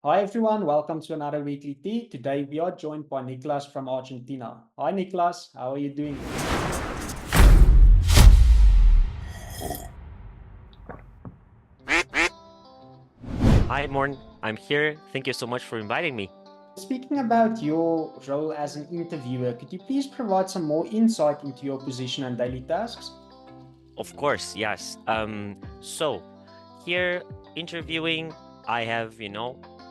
Hi everyone, welcome to another weekly tea. Today we are joined by Nicolas from Argentina. Hi Nicolas, how are you doing? Hi, Morn. I'm here. Thank you so much for inviting me. Speaking about your role as an interviewer, could you please provide some more insight into your position and daily tasks? Of course, yes. So here interviewing, I have,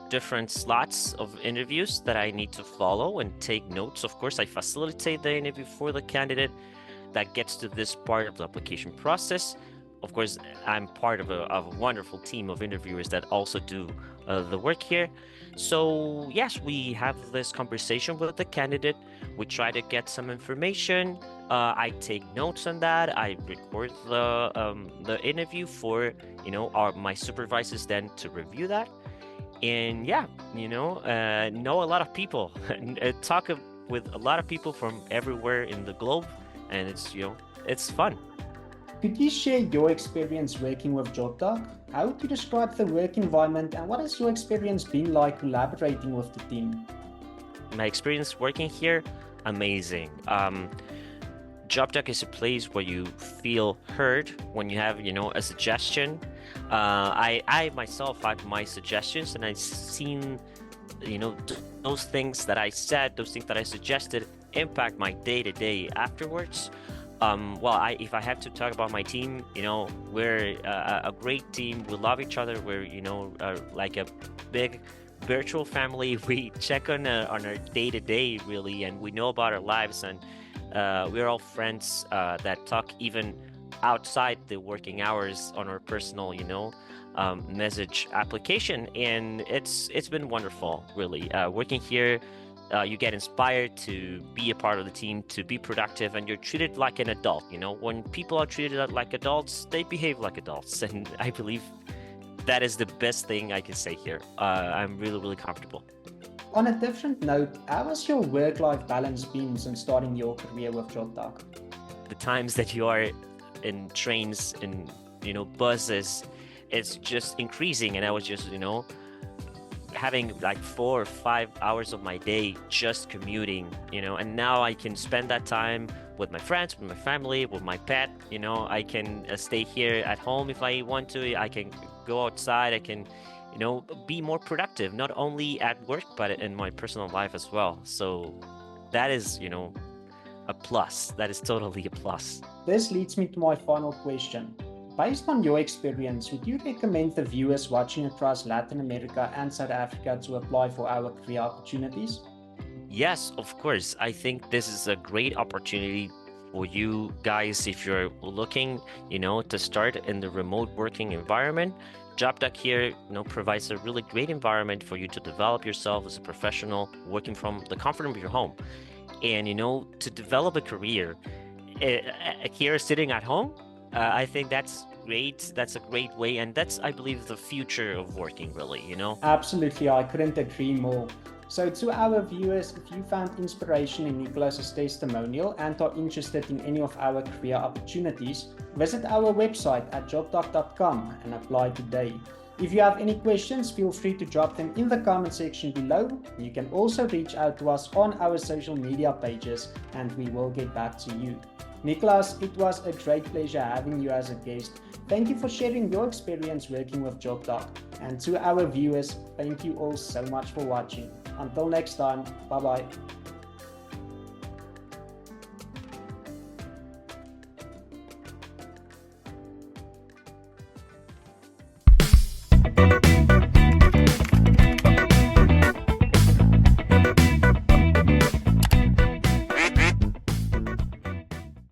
different slots of interviews that I need to follow and take notes. Of course, I facilitate the interview for the candidate that gets to this part of the application process. Of course, I'm part of a wonderful team of interviewers that also do the work here. So, yes, we have this conversation with the candidate. We try to get some information. I take notes on that. I record the interview for our my supervisors then to review that. And yeah, know a lot of people, talk with a lot of people from everywhere in the globe, and it's fun. Could you share your experience working with JobDoc? How would you describe the work environment and what has your experience been like collaborating with the team? My experience working here, amazing. JobDoc is a place where you feel heard when you have, a suggestion. I myself had my suggestions, and I've seen, those things that I said, those things that I suggested, impact my day to day afterwards. Well, if I have to talk about my team, we're a great team. We love each other. We're, like a big virtual family. We check on our day to day really, and we know about our lives, and we're all friends that talk even outside the working hours on our personal, message application, and it's been wonderful, really. Working here, you get inspired to be a part of the team, to be productive, and you're treated like an adult. When people are treated like adults, they behave like adults, and I believe that is the best thing I can say here. I'm really, really comfortable. On a different note, how has your work-life balance been since starting your career with JobDoc? The times that you are in trains and buses, it's just increasing, and I was just having like 4 or 5 hours of my day just commuting, and now I can spend that time with my friends, with my family, with my pet. I can stay here at home if I want to. I can go outside. I can be more productive, not only at work but in my personal life as well. So that is a plus. That is totally a plus. This leads me to my final question. Based on your experience, would you recommend the viewers watching across Latin America and South Africa to apply for our career opportunities? Yes, of course. I think this is a great opportunity for you guys if you're looking, to start in the remote working environment. JobDoc here, provides a really great environment for you to develop yourself as a professional, working from the comfort of your home. And, to develop a career here sitting at home, I think that's great. That's a great way. And that's, I believe, the future of working, really. Absolutely, I couldn't agree more. So, to our viewers, if you found inspiration in Nicolas's testimonial and are interested in any of our career opportunities, visit our website at jobdoc.com and apply today. If you have any questions, feel free to drop them in the comment section below. You can also reach out to us on our social media pages and we will get back to you. Nicolas, it was a great pleasure having you as a guest. Thank you for sharing your experience working with JobDoc. And to our viewers, thank you all so much for watching. Until next time, bye bye.